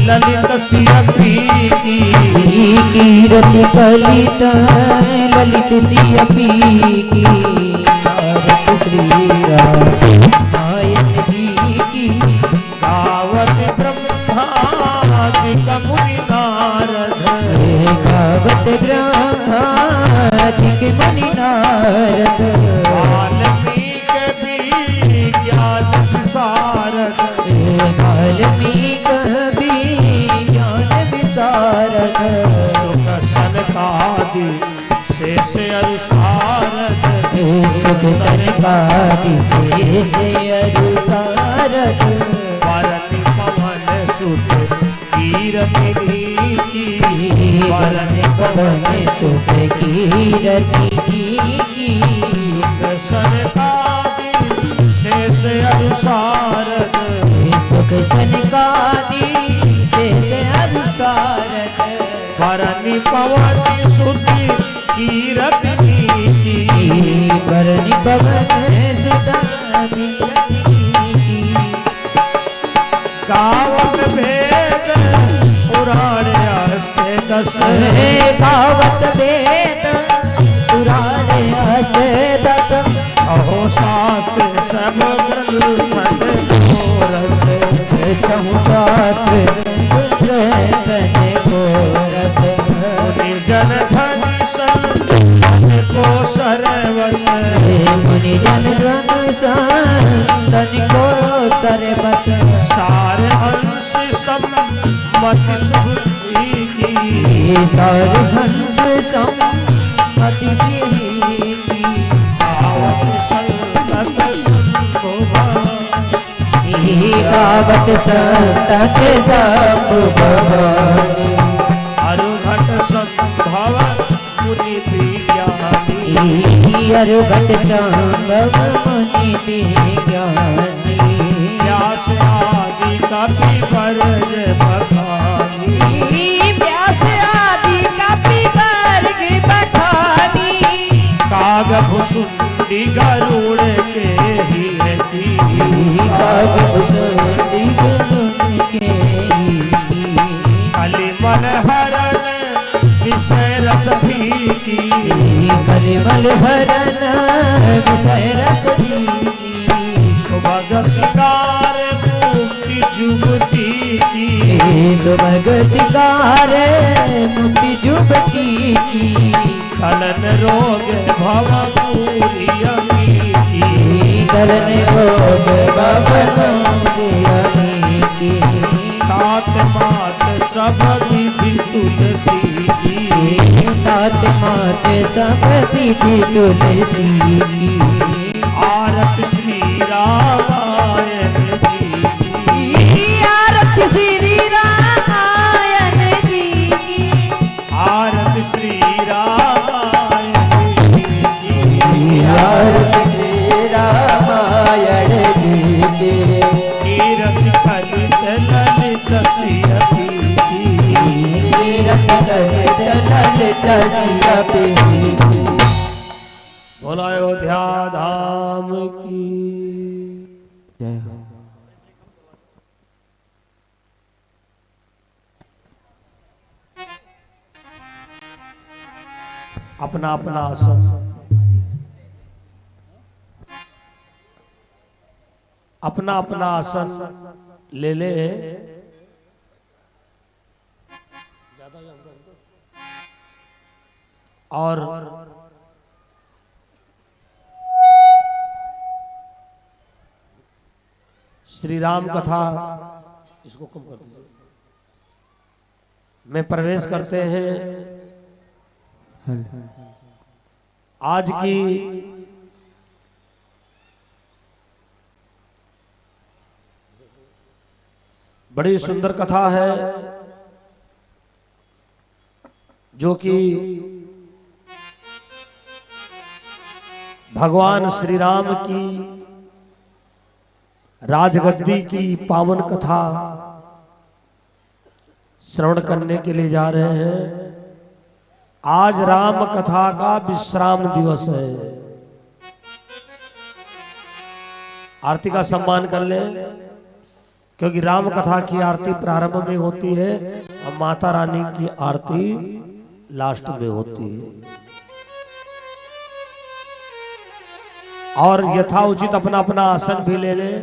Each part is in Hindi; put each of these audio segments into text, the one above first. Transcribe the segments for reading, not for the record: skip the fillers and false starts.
ललित सियपी कीरति कलित ललित सियपी की भारत श्री रामायण जी की गावत ब्रह्मादिक मुनि नारद गावत ब्रह्मादिक मुनि नारद वाल्मीक विज्ञान विशारद वाल्मीक विज्ञान विशारद सुख सनकादि शेष अनुसारद सुख सनकादि शेष अनुसारद वरनि पवन सुत कीरति वरनि पवन सुत कीरति सुख सनकादि शेष अनुसारद सुख सनकादि शेष अनुसारद वरनि पवन सुत कीरति वरनि पवन सुत कीरति गावत भेद पुराण हस्ते दस गावत वेद पुराण हस्ते दस सहो शास्त्र सब ग्रंथ रस चहुशास्त्र घोरस मुनि जन धन सन को सर्वस मुनि जन धन सन को सर्वस सार अंश सम्मति सुबुद्धि की सार हंस सम्मति की आवत संतत गावत संतत संभवानी अरुघट संभव मुनि विज्ञानी अरुघट संभव मुनि विज्ञानी व्यास आदि कपि वर्ग बखानी व्यास आदि कपि वर्ग बखानी काग भुसुंडी गरुड़ के ही काग भुसुंडी गरुड़ के कलिमल हरण विषय रस भीति कलिमल हरण विषय रस भीति सुभग सिंगार मुक्ति जुगती की सुभग सिंगार मुक्ति जुगती की कलन रोग भव पूरी अमीति कलन रोग भव पूरी तात मात सब विधि तुलसी की तात मात सब विधि तुलसी की आरत श्री रामायण जी आरत श्री रामायण जी की आरत श्री रामायण जी आरत श्री रामायण जी की कीरत कलित ललित सियपी कीरत कलित ललित सियपी बोलो अयोध्या धाम की जय हो। अपना अपना आसन अपना अपना आसन ले ले और श्री राम कथा इसको कम कर दीजिए में प्रवेश करते हैं। आज की बड़ी सुंदर कथा है जो कि भगवान श्री राम की राजगद्दी की पावन कथा श्रवण करने के लिए जा रहे हैं। आज राम कथा का विश्राम दिवस है। आरती का सम्मान कर लें। क्योंकि राम कथा की आरती प्रारंभ में होती है और माता रानी की आरती लास्ट में होती है। और यथा उचित अपना अपना आसन भी ले लें,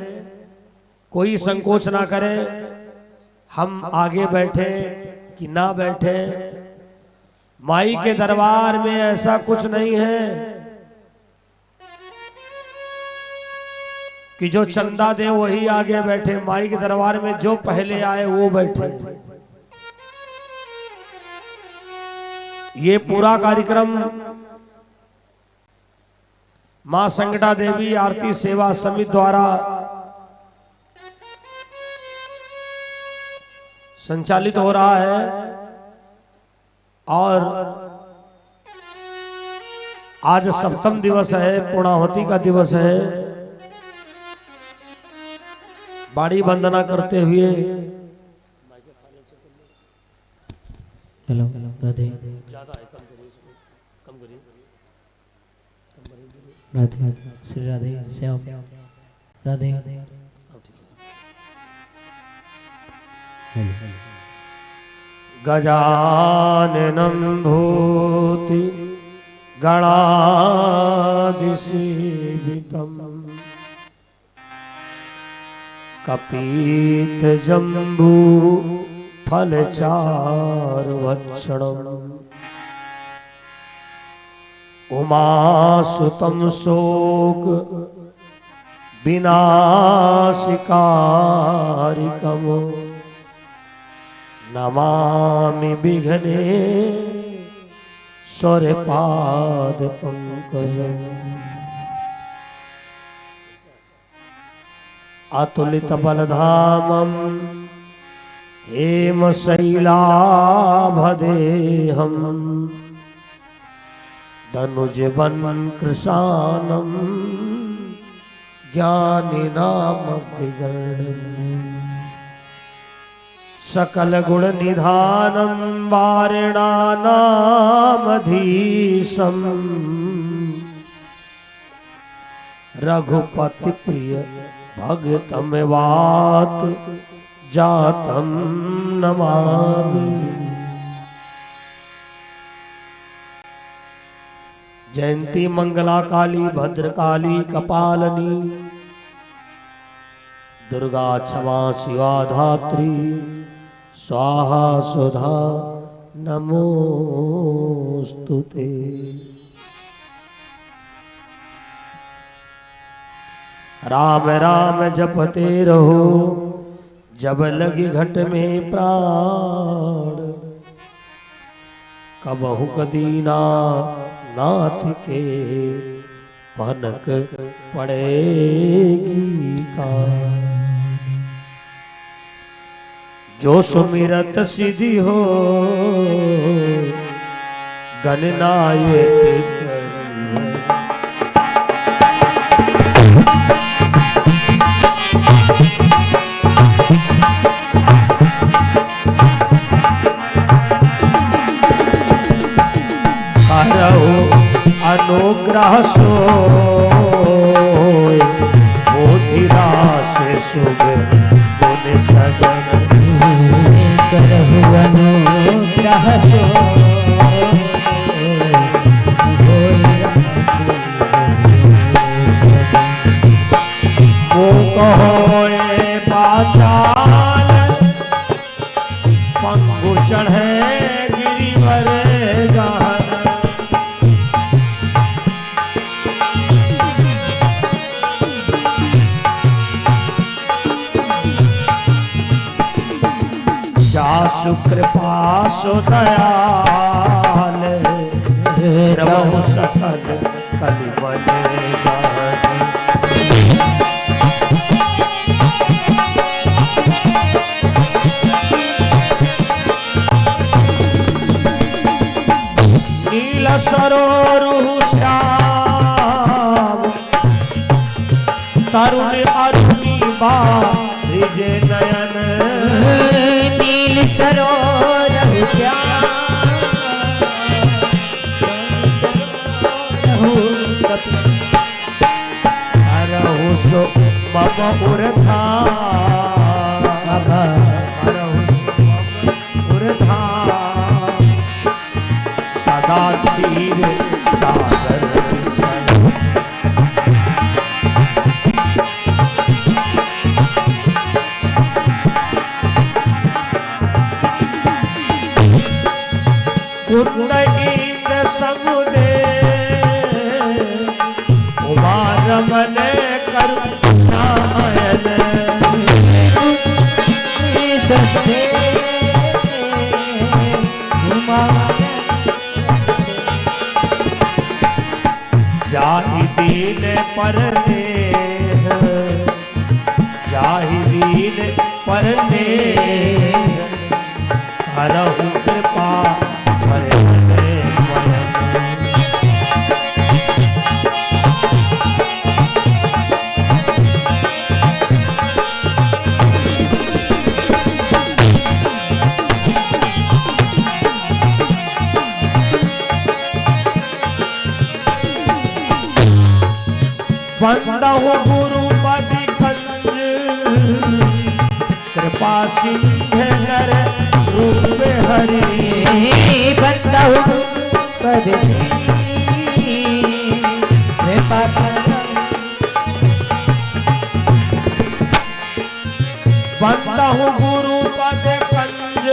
कोई संकोच ना करें, हम आगे बैठे कि ना बैठे। माई के दरबार में ऐसा कुछ नहीं है कि जो चंदा दे वही आगे बैठे। माई के दरबार में जो पहले आए वो बैठे। ये पूरा कार्यक्रम मां संगटा देवी आरती सेवा समिति द्वारा संचालित हो रहा है और आज सप्तम दिवस है, पूर्णाहुति का दिवस है। बाड़ी वंदना करते हुए हेलो राधे राधे श्री राधे श्याम राधे गजाननं भूति गणाधिसेवितम् कपीत जम्बू फलचारुभक्षणम् उमासुतं शोक विनाशिकारिकम् नमामि विघ्ने स्वरपाद पंकजम् अतुलित बलधामं हेमशैलाभदेहम् धनुजवन कृशानं ज्ञानिनामग्निगण्यम् सकल गुण निधानं वारिणानामधीशम् रघुपति प्रिय भगतमेवात जातं नमामि। जयंती मंगला काली भद्रकाली कपालनी दुर्गा क्षमा शिवा धात्री स्वाहा सुधा नमोस्तुते। राम राम जपते रहो जब लगी घट में प्राण कबहु कदीना नाथ के भनक पड़ेगी का। जो सुमिरत सिद्धि हो गणनायक अनुग्रह सो मोधिरा से शुभ गुण सगन करहु अनुग्रह सो वो कहोए पाचाल पंगु चढ़े गिरिवर गहन जासु कृपा सो दयाल प्रभु सकल कलिमल गान। नील सरोरु श्याम तरुण अरुणि बारिज नयन नील सरोवर हरहु सो मम उरथा क्षीर सागर से। कुंद गीत समुदे उमा रमन करुणायन। सस्ते उमा जाहि दीन पर नेह, जाहि दीन पर नेह, हरहु कृपा भरन वयन। बंदहु गुरुपति कंज, कृपा सिंधु नर रूप हरि। बंदहु पद कृपा बंदहु गुरुपद कंज,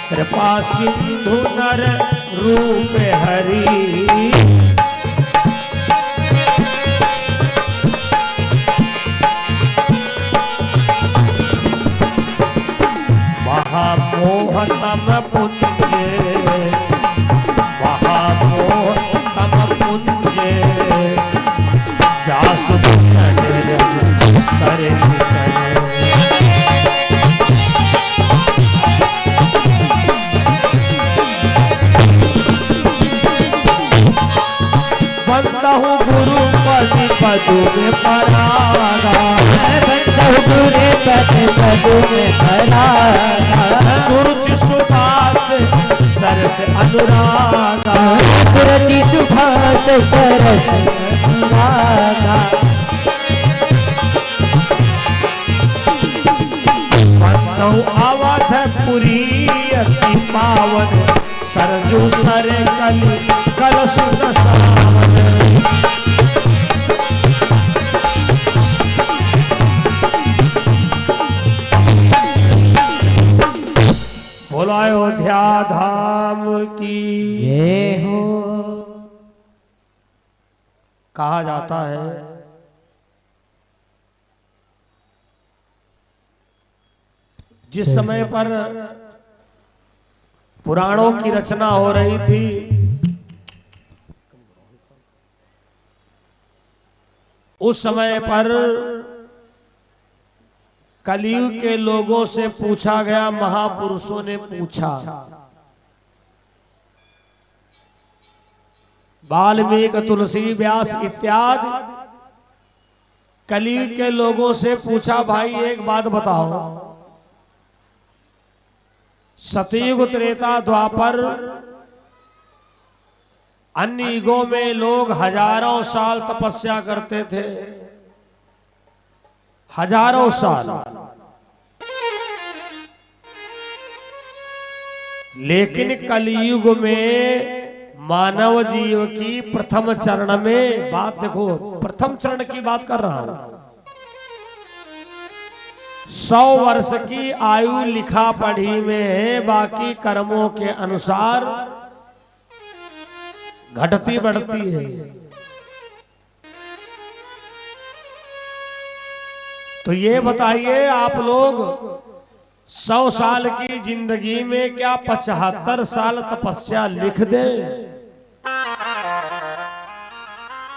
कृपा सिंधु नर रूप हरि। महामोहतम पुंजे, महामोहतम पुंजे, जासु चढ़ करे करे। बंदहु गुरुपति पदु में परागा, बंदहु गुरुपति पदु में परागा। सुरुचि सुभाष सरस अनुरागा, सुरुचि सुभाष सरस अनुरागा। बंदहु अवधपुरी अति पावन, सरजू सर कलि कलश दसावन। बोलो अयोध्या धाम की जय हो। कहा जाता है जिस समय पर पुराणों की रचना हो रही थी, उस समय पर कलयुग के लोगों से पूछा गया, महापुरुषों ने पूछा, वाल्मीकि, तुलसी, व्यास इत्यादि कलयुग के लोगों से पूछा, भाई एक बात बताओ, सतयुग, त्रेता, द्वापर, अन्य युगों में लोग हजारों साल तपस्या करते थे, हजारों साल, लेकिन कलयुग में मानव जीव की प्रथम चरण में, बात देखो, प्रथम चरण की बात कर रहा हूं, 100 वर्ष की आयु लिखा पढ़ी में है, बाकी कर्मों के अनुसार घटती बढ़ती है। तो ये बताइए आप लोग, 100 साल की जिंदगी में क्या 75 साल तपस्या लिख दें?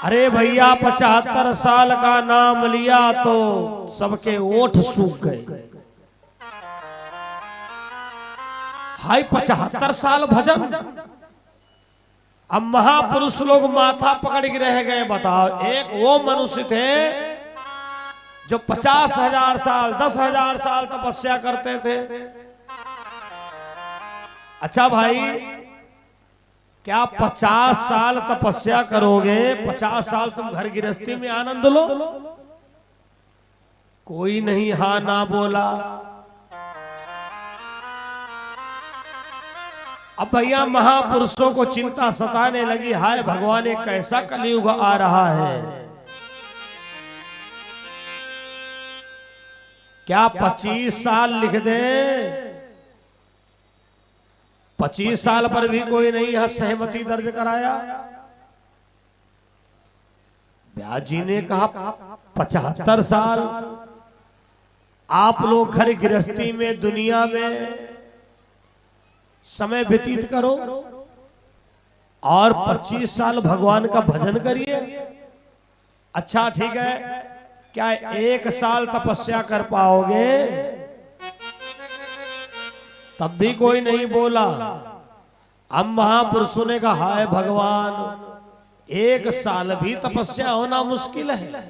अरे भैया 75 साल का नाम लिया तो सबके ओठ सूख गए। हाय 75 साल भजन, अब महापुरुष लोग माथा पकड़ के रह गए। बताओ, एक वो मनुष्य थे जो 50,000 साल, 10,000 साल तपस्या करते थे। अच्छा भाई, क्या 50 साल तपस्या करोगे, 50 साल तुम घर गृहस्थी में आनंद लो? कोई नहीं हाँ ना बोला। अब भैया महापुरुषों को चिंता सताने लगी, हाय भगवान ये कैसा कलयुग आ रहा है। क्या 25 साल लिख दें? 25 साल पर भी कोई नहीं यहां सहमति दर्ज कराया। व्यास जी ने कहा 75 साल आप लोग घर गृहस्थी में दुनिया में समय व्यतीत करो और 25 साल भगवान का भजन करिए। अच्छा ठीक है, क्या 1 साल तपस्या कर पाओगे? तब भी कोई नहीं बोला। अब महापुरुषों ने कहा हाय भगवान 1 साल भी तपस्या होना मुश्किल है।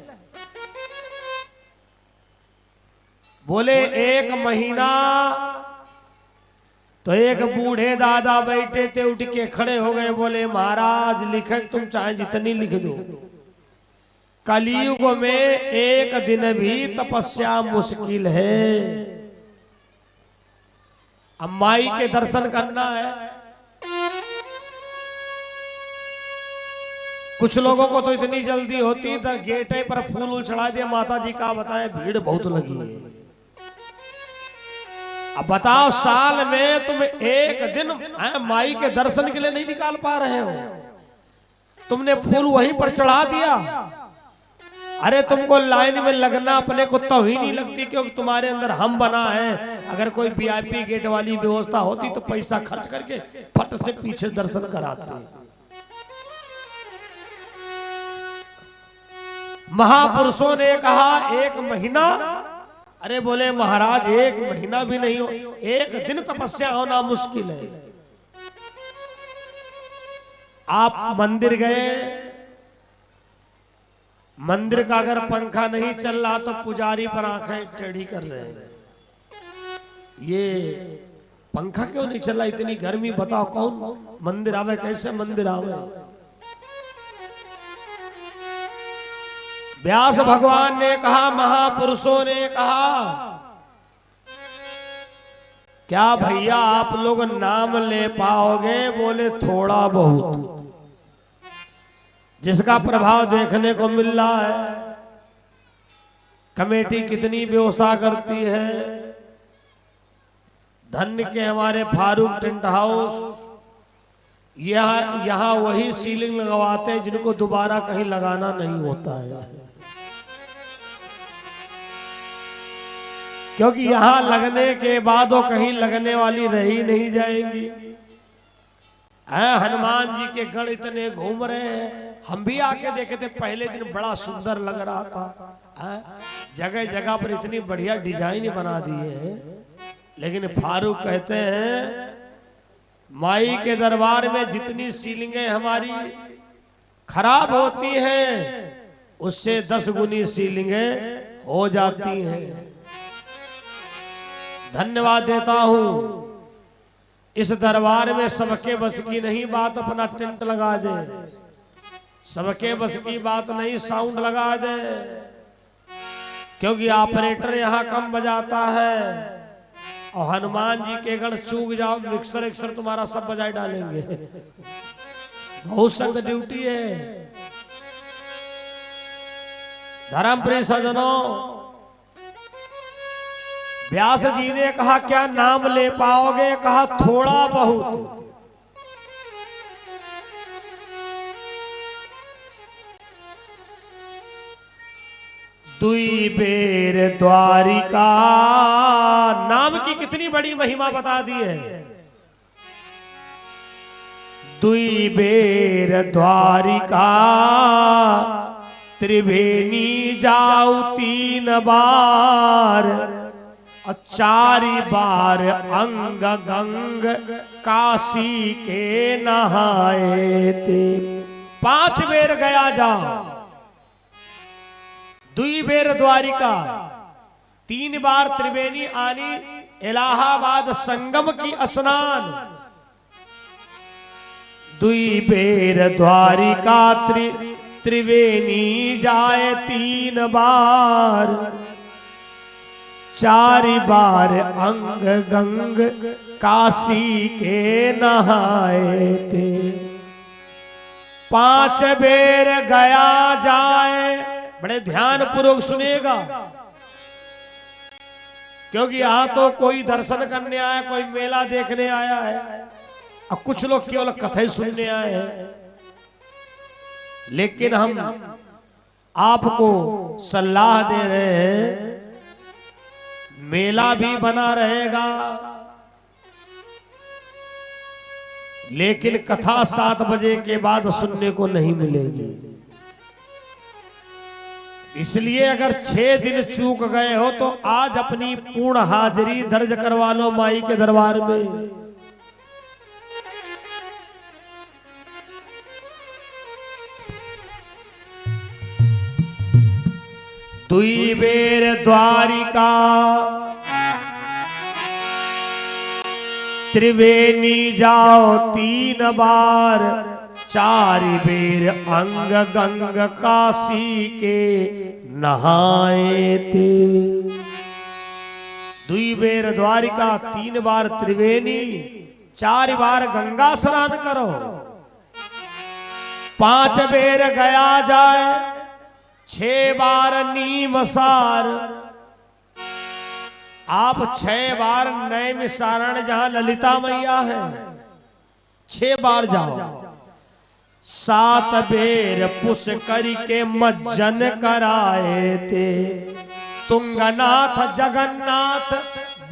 बोले 1 महीना। तो एक बूढ़े दादा बैठे थे, उठ के खड़े हो गए, बोले महाराज लिखे तुम चाहे जितनी लिख दो, कलयुग में 1 दिन भी तपस्या मुश्किल है। अब माई के दर्शन करना है। कुछ लोगों को तो इतनी जल्दी होती है, गेटे पर फूल चढ़ा दिया, माता जी का बताएं भीड़ बहुत लगी है। अब बताओ साल में तुम 1 दिन माई के दर्शन के लिए नहीं निकाल पा रहे हो, तुमने फूल वहीं पर चढ़ा दिया। अरे तुमको लाइन में लगना अपने को तौहीन नहीं लगती, क्योंकि तुम्हारे अंदर हम बना है। अगर कोई वीआईपी गेट वाली व्यवस्था होती तो पैसा खर्च करके फट से पीछे दर्शन कराते। महापुरुषों ने कहा 1 महीना। अरे बोले महाराज 1 महीना भी नहीं हो, 1 दिन तपस्या होना मुश्किल है। आप मंदिर गए, मंदिर का अगर पंखा नहीं चल रहा तो पुजारी पर आंखें टेढ़ी कर रहे हैं, ये पंखा क्यों नहीं चल रहा, इतनी गर्मी, बताओ कौन मंदिर आवे, कैसे मंदिर आवे। व्यास भगवान ने कहा, महापुरुषों ने कहा क्या भैया आप लोग नाम ले पाओगे? बोले थोड़ा बहुत, जिसका प्रभाव देखने को मिल रहा है। कमेटी कितनी व्यवस्था करती है। धन्य के हमारे फारूक टेंट हाउस, यहाँ वही सीलिंग लगवाते हैं जिनको दोबारा कहीं लगाना नहीं होता है, क्योंकि यहां लगने के बाद वो कहीं लगने वाली रही नहीं जाएंगी। हनुमान जी के गढ़ इतने घूम रहे हैं, हम भी आके देखे थे, पहले दिन बड़ा सुंदर लग रहा था। जगह जगह पर इतनी बढ़िया डिजाइन बना दिए हैं, लेकिन फारूक कहते हैं माई के दरबार में जितनी सीलिंगें हमारी खराब होती हैं, उससे 10 गुनी सीलिंगें हो जाती हैं। धन्यवाद देता हूं। इस दरबार में सबके बस की नहीं बात अपना टेंट लगा दे, सबके बस की बात नहीं साउंड लगा दे, क्योंकि ऑपरेटर यहाँ कम बजाता है। और हनुमान जी के गढ़ चूक जाओ, मिक्सर एक्सर तुम्हारा सब बजाए डालेंगे। बहुत सख्त ड्यूटी है। धर्मप्रिय सज्जनों, व्यास जी ने कहा क्या नाम ले पाओगे? कहा थोड़ा बहुत। दुई बेर द्वारिका, नाम की कितनी बड़ी महिमा बता दी है। दुई बेर द्वारिका, त्रिवेणी जाऊ 3 बार, 4 बार अंग गंग काशी के नहाए थे। 5 बेर गया जा, 2 बेर द्वारिका, 3 बार त्रिवेणी आनी, इलाहाबाद संगम की स्नान। 2 बेर द्वारिका, त्रिवेणी जाए 3 बार, चारि बार अंग गंग काशी के नहाए थे। 5 बेर गया जाए, बड़े ध्यान पूर्वक सुनिएगा, क्योंकि यहां तो कोई दर्शन करने आया, कोई मेला देखने आया है, और कुछ लोग केवल कथा ही सुनने आए हैं। लेकिन हम आपको सलाह दे रहे हैं, मेला भी बना रहेगा, लेकिन कथा 7 बजे के बाद सुनने को नहीं मिलेगी। इसलिए अगर 6 दिन चूक गए हो तो आज अपनी पूर्ण हाजिरी दर्ज करवा लो माई के दरबार में। दुई बेर द्वारिका त्रिवेणी जाओ 3 बार, 4 बेर अंग गंग काशी के नहाए थे। 2 बेर द्वारिका, 3 बार त्रिवेणी, 4 बार गंगा स्नान करो, 5 बेर गया जाए, 6 बार नीम सार। आप 6 बार नैमिषारण जहां ललिता मैया है 6 बार जाओ। 7 बेर पुष्कर के मज्जन कराए थे। तुंगनाथ जगन्नाथ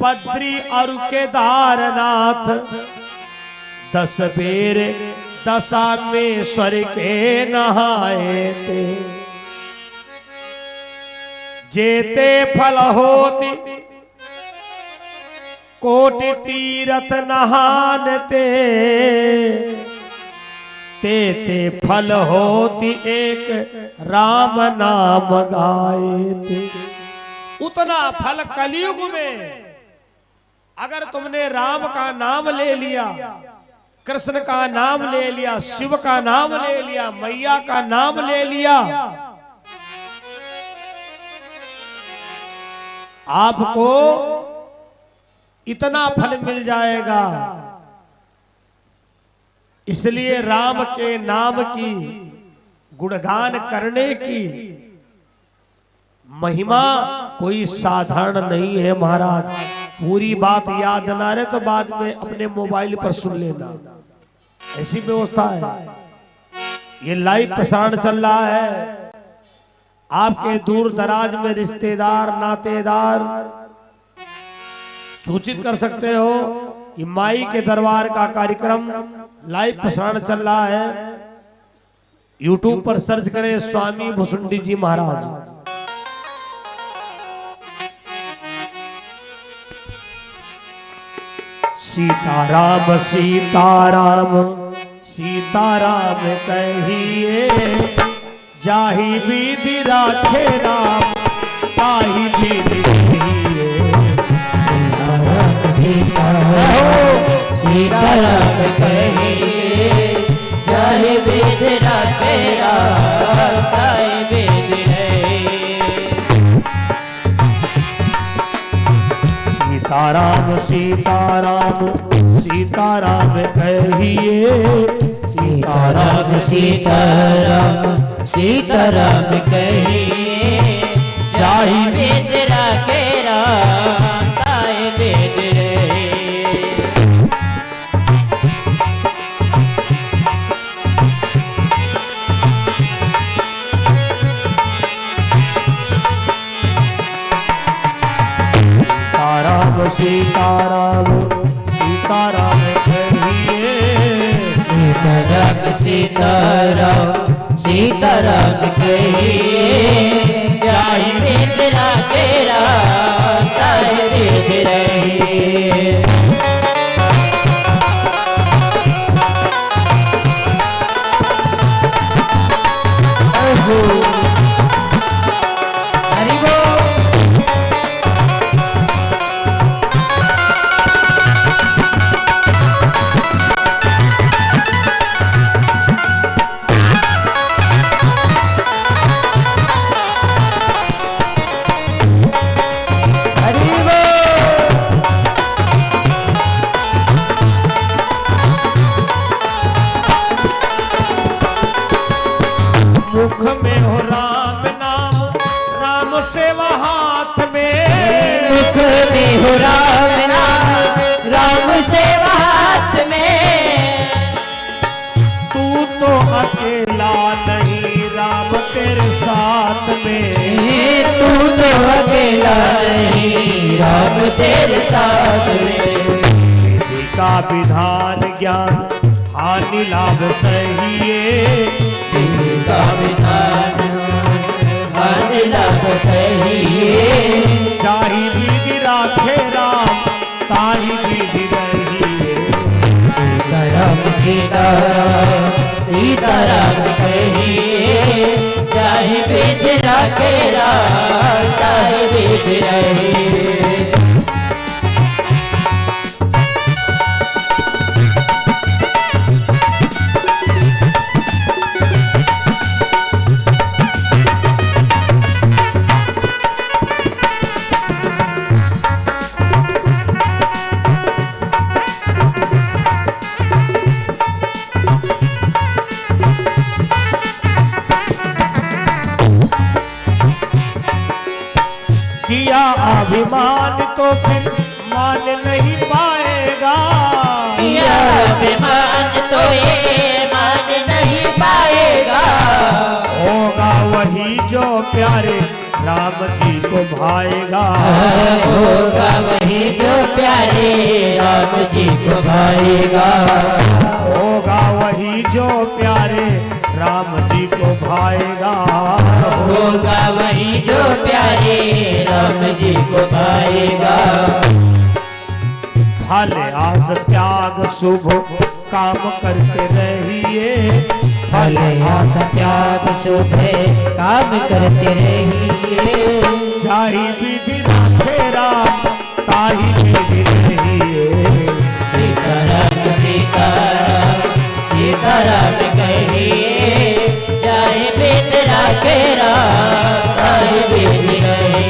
बद्री और केदारनाथ, 10 बेर दशामेश्वर के नहाए थे। जेते फल होती कोटि तीरथ नहानते, ते फल होती एक राम नाम गाए थे। उतना फल कलयुग में अगर तुमने राम का नाम ले लिया, कृष्ण का नाम ले लिया, शिव का नाम ले लिया, मैया का नाम ले लिया, आपको इतना फल मिल जाएगा। इसलिए राम के नाम की गुणगान करने की महिमा कोई साधारण नहीं है महाराज। पूरी बात याद ना रहे तो बाद में अपने मोबाइल पर सुन लेना, ऐसी व्यवस्था है। ये लाइव प्रसारण चल रहा है। आपके दूर दराज में रिश्तेदार नातेदार सूचित कर सकते हो कि माई के दरबार का कार्यक्रम लाइव प्रसारण चल रहा है। YouTube पर सर्च करें स्वामी भुसुंडी जी महाराज। सीताराम सीताराम सीताराम कहिए, जाहि विधि राखे राम ताहि विधि कहिए। सीताराम कहिए, जाहि विधि राखे राम ताहि विधि रहिए। सीताराम सीताराम सीताराम कहिए, सीताराम सीताराम सीताराम कहिए, जाहि विधि राखे राम ताहि विधि रहिए। सीताराम सीताराम कहिए, सीताराम सीताराम सीताराम कहिए, जाहि विधि राखे राम ताहि विधि रहिए। हरि बोल। हरि राम नाम राम सेवा हाथ में। तू तो अकेला नहीं राम तेरे साथ में। तू तो अकेला नहीं राम तेरे साथ में। विधि का विधान ज्ञान हानि लाभ सही है। विधि का विधान हानि लाभ सही है। चाही विधि राखे राम ताही विधि रही सीताराम सीताराम सीताराम कहिए। चाहे विधि राखे राम चाहे विधि रहे। किया अभिमान तो फिर मान नहीं पाएगा। किया अभिमान तो ये मान नहीं पाएगा। होगा वही जो प्यारे राम जी को भाएगा। होगा वही जो प्यारे राम जी को भाएगा। होगा वही जो प्यारे राम जी को भाएगा। होगा वही जो प्यारे राम जी को भाएगा। भले आस त्याग शुभ काम करते रहिए। भले आस त्याग शुभ काम करते रहिए। जाही विधि राखे राम ताही विधि रहिए। सीताराम सीताराम सीताराम कहिए। चाहे विधि राखे राम चाहे विधि रहे।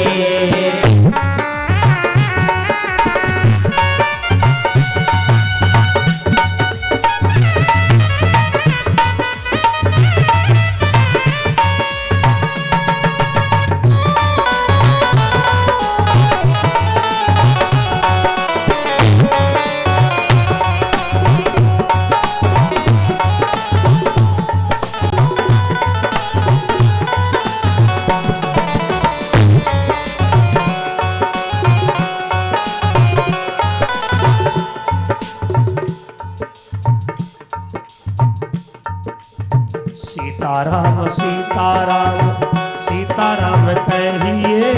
सीताराम सीताराम सीताराम कहिए।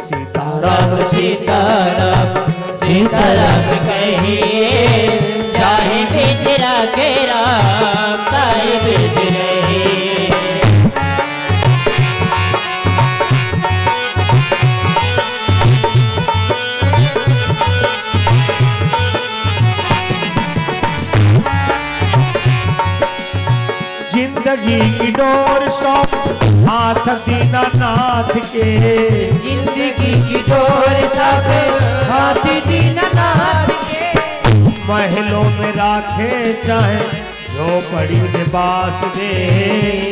सीताराम राम सीताराम सीताराम कहिए। चाहे विधि राखे राम चाहे विधि रहे। जिंदगी की डोर सौंप हाथ दीनानाथ के। जिंदगी की डोर सब हाथ दीनानाथ के। महलों में राखे चाहे झोपड़ी में बास दे।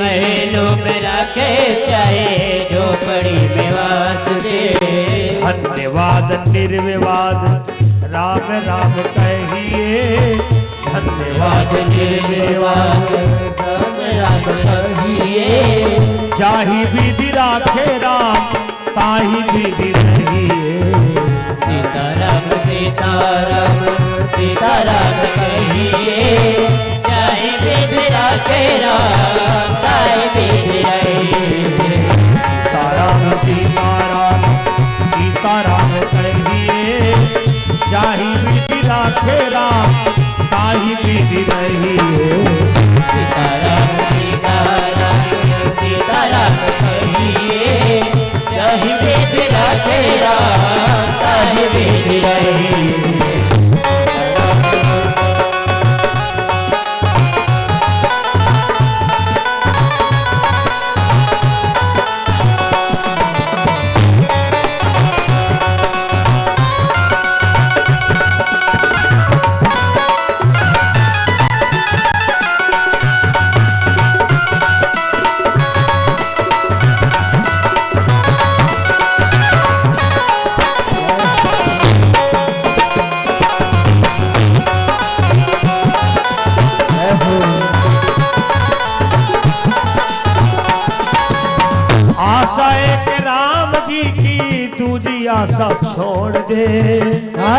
महलों में राखे चाहे झोपड़ी में वास दे। धन्यवाद निर्विवाद राम राम कहिए। धन्यवाद निर्विवाद राम राम कहिए। जाही विधि राखे राम ताही विधि रहिए। सीताराम सीताराम सीताराम कहिए। चाहे विधि राखे राम चाहे विधि रहे। सीताराम सीताराम सीताराम कहिए। जाही विधि राखे राम ताही विधि रहिए। सीताराम सीताराम सीताराम कहिए। चाहे विधि राखे राम चाहे विधि रहे।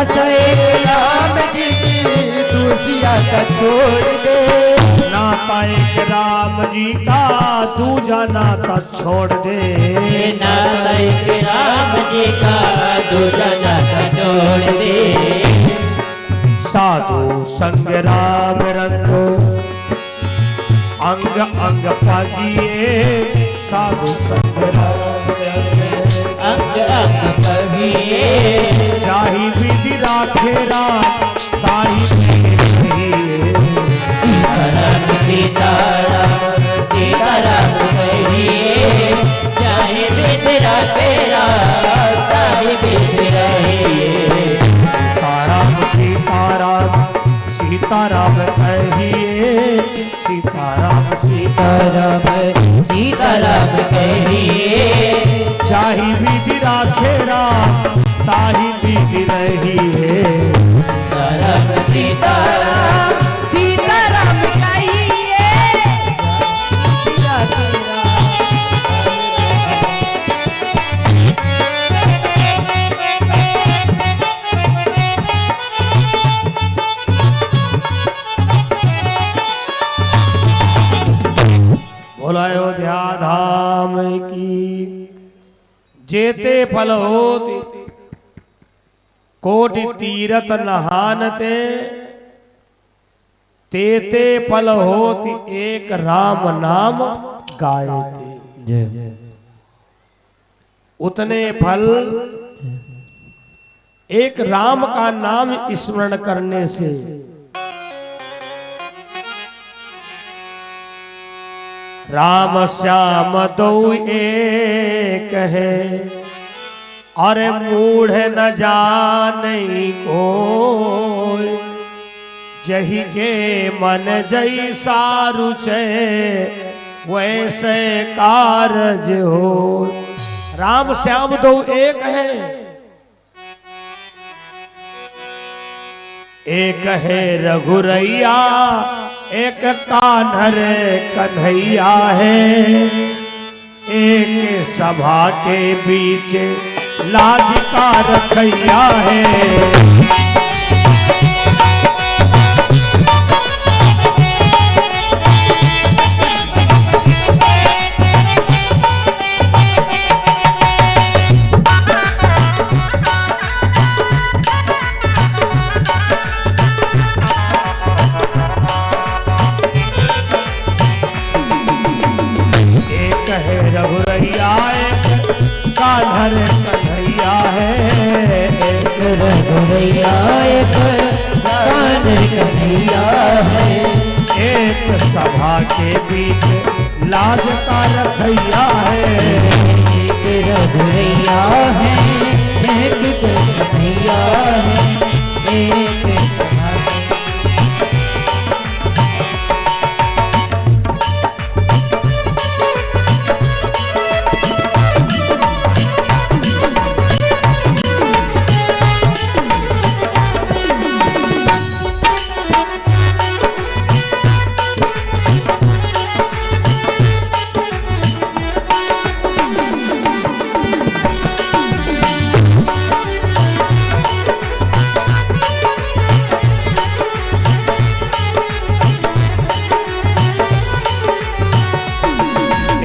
सो एक राम जी की दूसरी आशा छोड़ दे। नाता एक राम जी का दूजा नाता छोड़ दे। नाता एक राम जी का दूजा नाता छोड़ दे। साधु संग राम रंगो अंग अंग पागिए। साधु संग राम अंग अंग पगिए। जाहि विधि राखे राम ताहि विधि। सीताराम सीताराम सीताराम कहिए। चाहे विधि राखे राम ताहि विधि रहिए। सीताराम सीताराम सीताराम कहिए। सीताराम सीताराम सीताराम कहिए। जाहि विधि राखे राम ताहि विधि रहिए। सीताराम सीताराम सीताराम कहिए। बोलो अयोध्या धाम की। जेते फल होति कोटि तीरथ नहानते। तेते फल होति एक राम नाम गायते। उतने फल एक राम का नाम स्मरण करने से। राम श्याम दो एक है अरे मूढ़ न जाने कोई। जही के मन जई सारुचे वैसे कारज हो। राम श्याम दो एक है। एक है रघुरैया एक कान्हर कन्हैया है। एक सभा के बीच लाज का रखैया है। रघुरैया एक कान्हर कन्हैया है। एक रघुरैया एक कान्हर कन्हैया है। एक सभा के बीच लाज का रखैया है। एक रघुरैया है एक कन्हैया है। एक सभा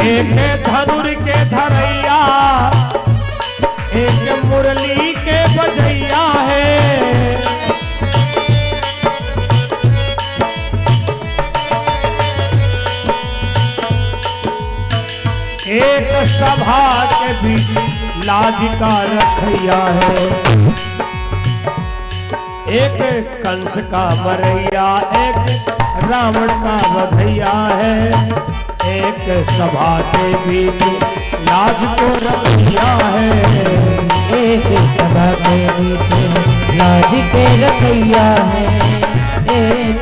एक धनुर के धरैया एक मुरली के बजैया है। एक सभा के बीच लाज का रखैया है। एक कंस का मरैया एक रावण का वधैया है। एक सभा के बीच लाज को रखैया है। एक सभा के बीच लाज के रखैया है। एक